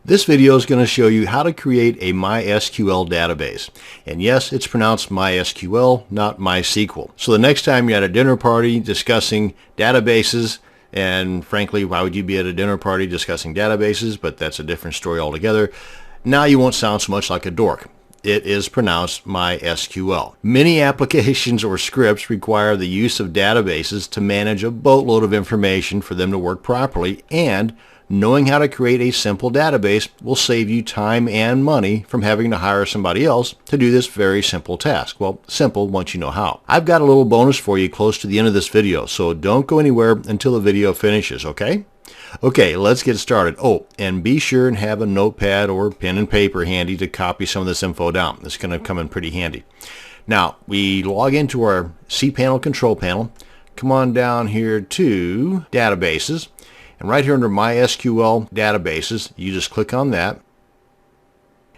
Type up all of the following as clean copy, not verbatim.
This video is going to show you how to create a MySQL database. And yes, it's pronounced MySQL, not MySQL. So the next time you're at a dinner party discussing databases, and frankly, why would you be at a dinner party discussing databases? But that's a different story altogether. Now you won't sound so much like a dork. It is pronounced MySQL. Many applications or scripts require the use of databases to manage a boatload of information for them to work properly, and knowing how to create a simple database will save you time and money from having to hire somebody else to do this very simple task. Well, simple once you know how. I've got a little bonus for you close to the end of this video, so don't go anywhere until the video finishes, okay? Okay, let's get started. Oh, and be sure and have a notepad or pen and paper handy to copy some of this info down. It's going to come in pretty handy. Now, we log into our cPanel control panel. Come on down here to Databases. And right here under MySQL Databases, you just click on that.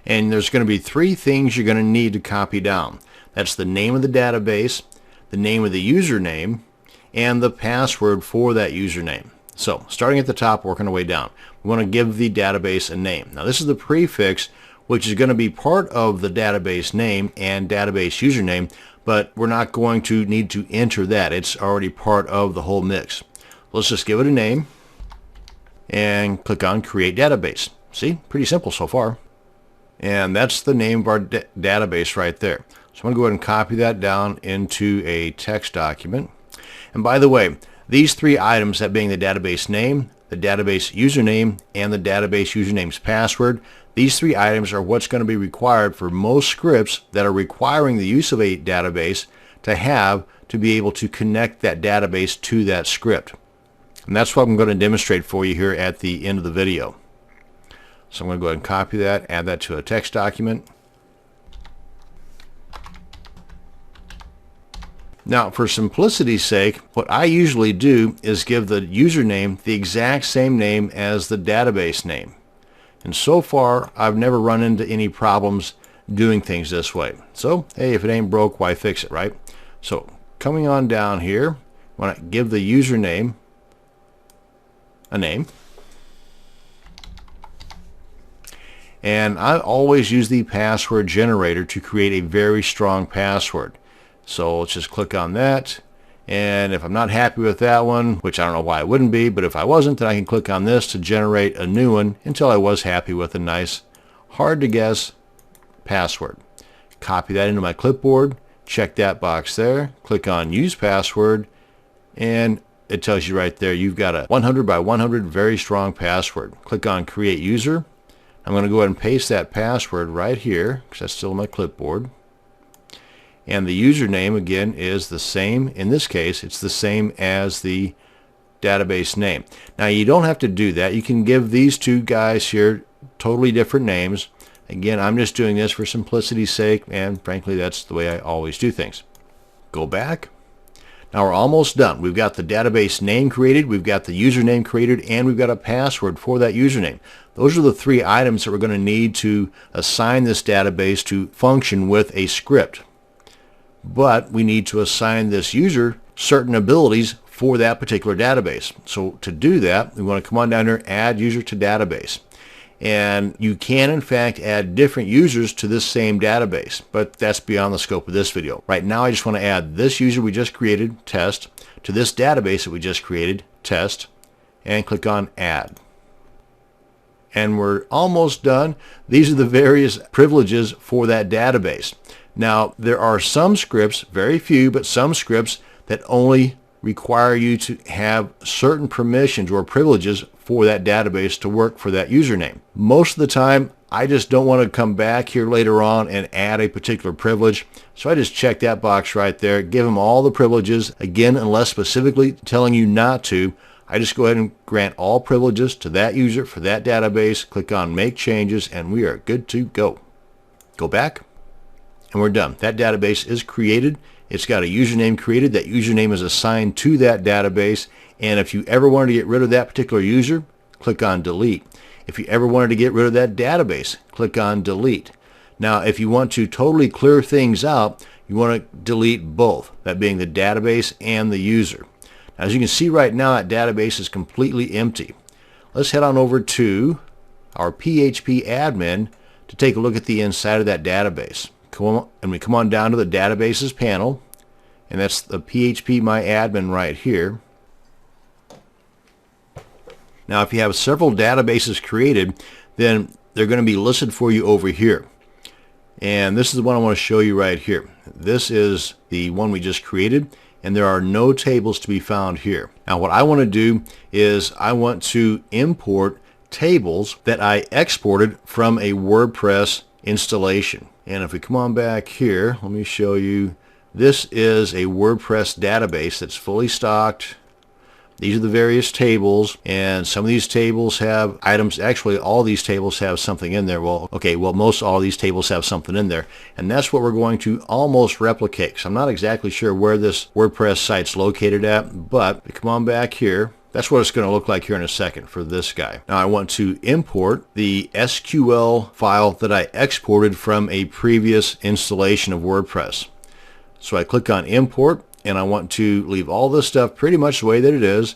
And there's going to be three things you're going to need to copy down. That's the name of the database, the name of the username, and the password for that username. So, starting at the top, working our way down. We want to give the database a name. Now, this is the prefix, which is going to be part of the database name and database username, but we're not going to need to enter that. It's already part of the whole mix. Let's just give it a name and click on Create Database. See? Pretty simple so far. And that's the name of our database right there. So I'm going to go ahead and copy that down into a text document. And by the way, these three items, that being the database name, the database username, and the database username's password, these three items are what's going to be required for most scripts that are requiring the use of a database to be able to connect that database to that script. And that's what I'm going to demonstrate for you here at the end of the video. So I'm going to go ahead and copy that, add that to a text document. Now, for simplicity's sake, what I usually do is give the username the exact same name as the database name. And so far, I've never run into any problems doing things this way. So, hey, if it ain't broke, why fix it, right? So, coming on down here, I want to give the username a name. And I always use the password generator to create a very strong password. So let's just click on that, and if I'm not happy with that one, which I don't know why it wouldn't be, but if I wasn't, then I can click on this to generate a new one until I was happy with a nice, hard to guess password. Copy that into my clipboard, check that box there, click on Use Password, and it tells you right there you've got a 100 by 100 very strong password. Click on Create User. I'm going to go ahead and paste that password right here because that's still in my clipboard. And the username, again, is the same. In this case, it's the same as the database name. Now, you don't have to do that. You can give these two guys here totally different names. Again, I'm just doing this for simplicity's sake, and frankly, that's the way I always do things. Go back. Now, we're almost done. We've got the database name created, we've got the username created, and we've got a password for that username. Those are the three items that we're going to need to assign this database to function with a script. But we need to assign this user certain abilities for that particular database. So to do that, we want to come on down here, add user to database. And you can in fact add different users to this same database, but that's beyond the scope of this video. Right now I just want to add this user we just created, test, to this database that we just created, test, and click on add. And we're almost done. These are the various privileges for that database. Now, there are some scripts, very few, but some scripts that only require you to have certain permissions or privileges for that database to work for that username. Most of the time, I just don't want to come back here later on and add a particular privilege. So I just check that box right there, give them all the privileges. Again, unless specifically telling you not to, I just go ahead and grant all privileges to that user for that database, click on Make Changes, and we are good to go. Go back. And we're done. That database is created. It's got a username created. That username is assigned to that database. And if you ever wanted to get rid of that particular user, click on Delete. If you ever wanted to get rid of that database, click on Delete. Now, if you want to totally clear things out, you want to delete both, that being the database and the user. Now, as you can see right now, that database is completely empty. Let's head on over to our PHP admin to take a look at the inside of that database. And we come on down to the databases panel, and that's the PHP MyAdmin right here. Now if you have several databases created, then they're going to be listed for you over here. And this is the one I want to show you right here. This is the one we just created, and there are no tables to be found here. Now what I want to do is I want to import tables that I exported from a WordPress installation. And if we come on back here, let me show you. This is a WordPress database that's fully stocked. These are the various tables, and some of these tables have items. Actually, all these tables have something in there. Well, most all these tables have something in there, and that's what we're going to almost replicate. So I'm not exactly sure where this WordPress site's located at, but come on back here. That's what it's going to look like here in a second for this guy. Now I want to import the SQL file that I exported from a previous installation of WordPress. So I click on import, and I want to leave all this stuff pretty much the way that it is,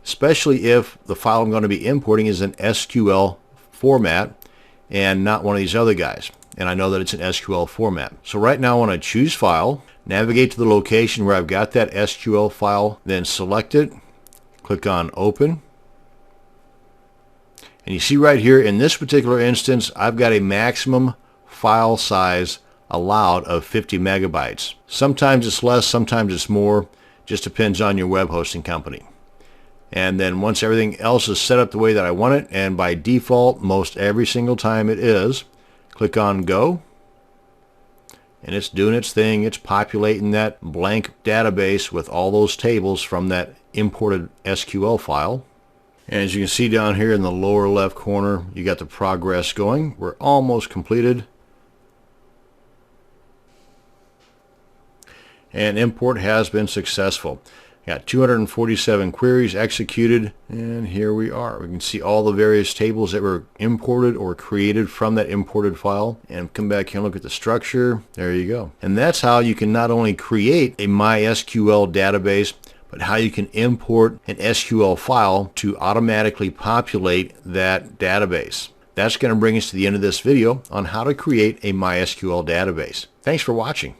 especially if the file I'm going to be importing is an SQL format and not one of these other guys. And I know that it's an SQL format. So right now I want to choose file, navigate to the location where I've got that SQL file, then select it, click on open. And you see right here in this particular instance, I've got a maximum file size allowed of 50 megabytes. Sometimes it's less, sometimes it's more. Just depends on your web hosting company. And then once everything else is set up the way that I want it, and by default most every single time it is, click on go, and it's doing its thing. It's populating that blank database with all those tables from that imported SQL file. And as you can see down here in the lower left corner, you got the progress going. We're almost completed. And import has been successful. Got 247 queries executed, and here we are. We can see all the various tables that were imported or created from that imported file. And come back here and look at the structure. There you go. And that's how you can not only create a MySQL database, but how you can import an SQL file to automatically populate that database. That's going to bring us to the end of this video on how to create a MySQL database. Thanks for watching.